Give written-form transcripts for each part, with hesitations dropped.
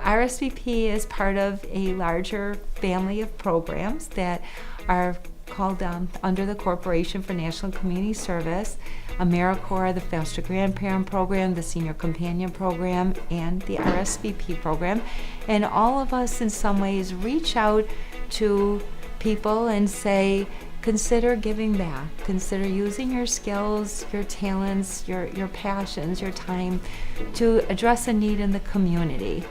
RSVP is part of a larger family of programs that are called under the Corporation for National Community Service, AmeriCorps, the Foster Grandparent Program, the Senior Companion Program, and the RSVP program. And all of us in some ways reach out to people and say, consider giving back. Consider using your skills, your talents, your passions, your time to address a need in the community.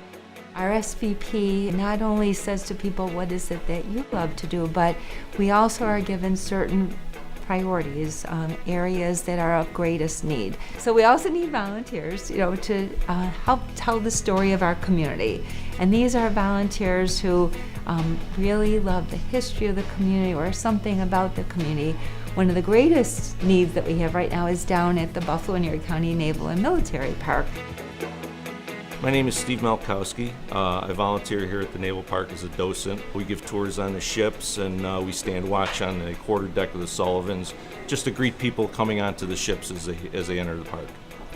RSVP not only says to people, what is it that you love to do, but we also are given certain priorities, areas that are of greatest need. So we also need volunteers, to help tell the story of our community. And these are volunteers who really love the history of the community or something about the community. One of the greatest needs that we have right now is down at the Buffalo and Erie County Naval and Military Park. My name is Steve Malkowski. I volunteer here at the Naval Park as a docent. We give tours on the ships and we stand watch on the quarterdeck of the Sullivans just to greet people coming onto the ships as they enter the park.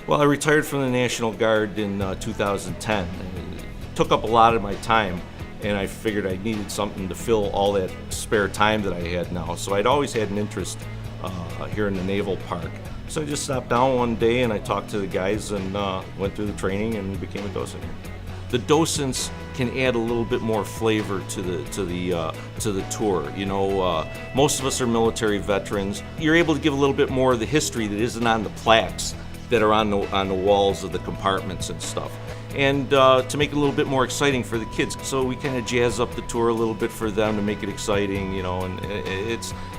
Well, I retired from the National Guard in 2010. It took up a lot of my time and I figured I needed something to fill all that spare time that I had now. So I'd always had an interest here in the Naval Park. So I just stopped down one day and I talked to the guys and went through the training and became a docent here. The docents can add a little bit more flavor to the tour. Most of us are military veterans. You're able to give a little bit more of the history that isn't on the plaques that are on the walls of the compartments and stuff. And to make it a little bit more exciting for the kids. So we kind of jazz up the tour a little bit for them to make it exciting, and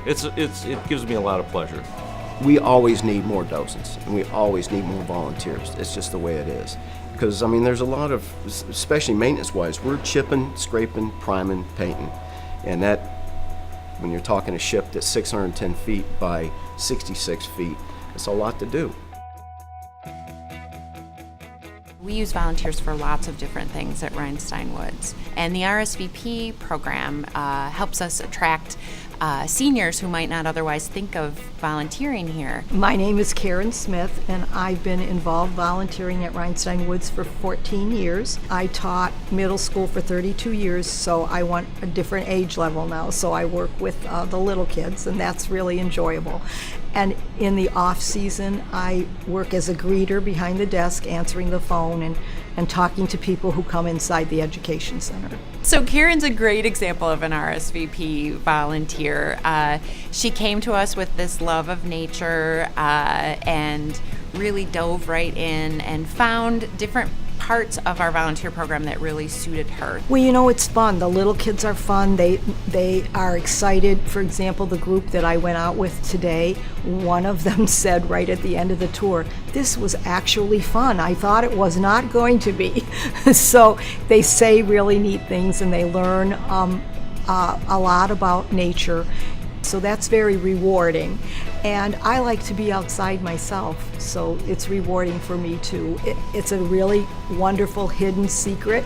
it gives me a lot of pleasure. We always need more docents, and we always need more volunteers. It's just the way it is. Because, there's a lot of, especially maintenance-wise, we're chipping, scraping, priming, painting. And that, when you're talking a ship that's 610 feet by 66 feet, it's a lot to do. We use volunteers for lots of different things at Rhinestone Woods. And the RSVP program helps us attract seniors who might not otherwise think of volunteering here. My name is Karen Smith, and I've been involved volunteering at Rhinestone Woods for 14 years. I taught middle school for 32 years, so I want a different age level now. So I work with the little kids, and that's really enjoyable. And in the off season, I work as a greeter behind the desk, answering the phone and talking to people who come inside the education center. So Karen's a great example of an RSVP volunteer. She came to us with this love of nature and really dove right in and found different parts of our volunteer program that really suited her. Well, it's fun. The little kids are fun. They are excited. For example, the group that I went out with today, one of them said right at the end of the tour, "This was actually fun. I thought it was not going to be." So they say really neat things and they learn a lot about nature. So that's very rewarding. And I like to be outside myself, so it's rewarding for me too. It's a really wonderful hidden secret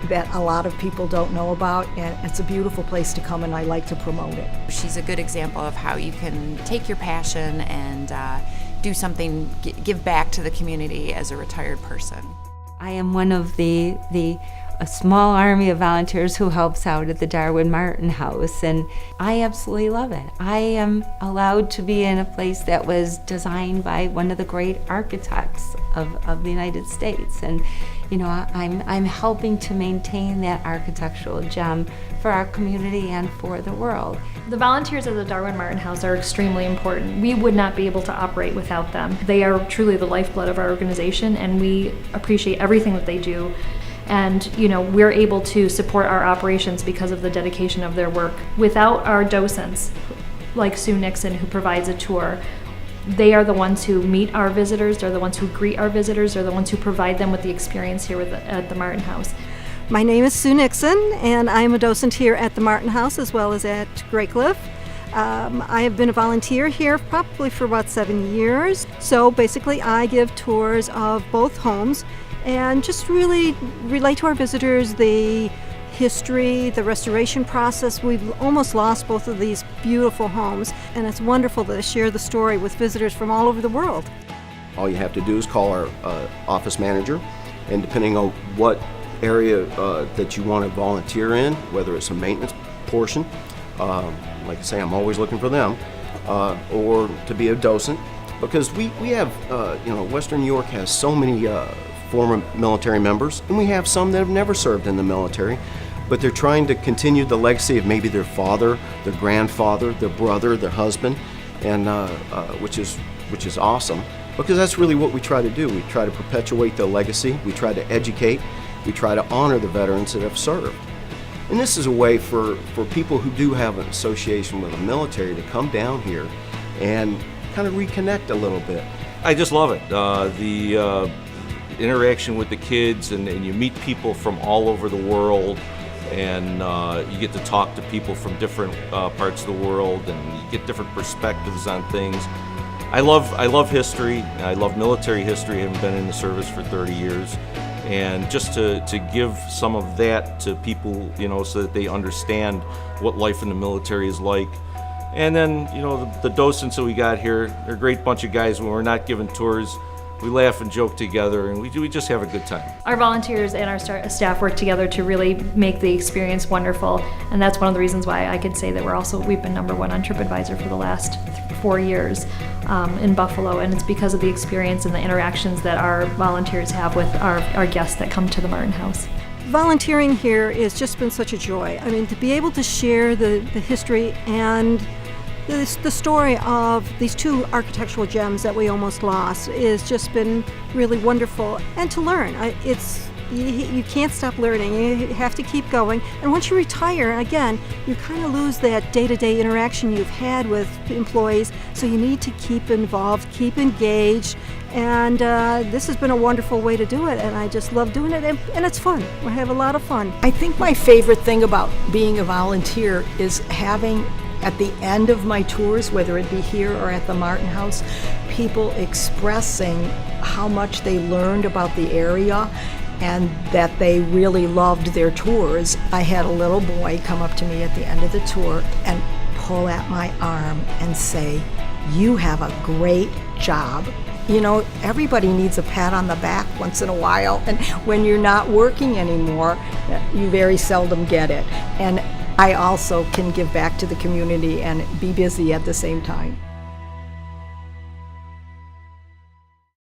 that a lot of people don't know about, and it's a beautiful place to come, and I like to promote it. She's a good example of how you can take your passion and do something, give back to the community as a retired person. I am one of a small army of volunteers who helps out at the Darwin Martin House, and I absolutely love it. I am allowed to be in a place that was designed by one of the great architects of the United States, and I'm helping to maintain that architectural gem for our community and for the world. The volunteers at the Darwin Martin House are extremely important. We would not be able to operate without them. They are truly the lifeblood of our organization, and we appreciate everything that they do. And we're able to support our operations because of the dedication of their work. Without our docents, like Sue Nixon, who provides a tour, they are the ones who meet our visitors, they're the ones who greet our visitors, they're the ones who provide them with the experience here at the Martin House. My name is Sue Nixon, and I'm a docent here at the Martin House as well as at Grey Cliff. I have been a volunteer here probably for about 7 years. So basically I give tours of both homes and just really relate to our visitors the history, the restoration process. We've almost lost both of these beautiful homes, and it's wonderful to share the story with visitors from all over the world. All you have to do is call our office manager, and depending on what area that you want to volunteer in, whether it's a maintenance portion, like I say, I'm always looking for them, or to be a docent, because we have, Western New York has so many former military members, and we have some that have never served in the military, but they're trying to continue the legacy of maybe their father, their grandfather, their brother, their husband, and which is awesome, because that's really what we try to do. We try to perpetuate the legacy, we try to educate, we try to honor the veterans that have served. And this is a way for people who do have an association with the military to come down here and kind of reconnect a little bit. I just love it. The interaction with the kids, and you meet people from all over the world, and you get to talk to people from different parts of the world, and you get different perspectives on things. I love history. I love military history. I haven't been in the service for 30 years. And just to give some of that to people, so that they understand what life in the military is like. And then, the docents that we got here, they're a great bunch of guys. When we're not giving tours, we laugh and joke together, and we just have a good time. Our volunteers and our staff work together to really make the experience wonderful, and that's one of the reasons why I could say that we've been #1 on TripAdvisor for the last 4 years in Buffalo, and it's because of the experience and the interactions that our volunteers have with our guests that come to the Martin House. Volunteering here has just been such a joy. I mean, to be able to share the history and the story of these 2 architectural gems that we almost lost has just been really wonderful, and to learn. You can't stop learning. You have to keep going. And once you retire, again, you kind of lose that day-to-day interaction you've had with employees, so you need to keep involved, keep engaged, and this has been a wonderful way to do it, and I just love doing it, and it's fun. We have a lot of fun. I think my favorite thing about being a volunteer is having, at the end of my tours, whether it be here or at the Martin House, people expressing how much they learned about the area and that they really loved their tours. I had a little boy come up to me at the end of the tour and pull at my arm and say, "You have a great job." Everybody needs a pat on the back once in a while, and when you're not working anymore, you very seldom get it. And I also can give back to the community and be busy at the same time.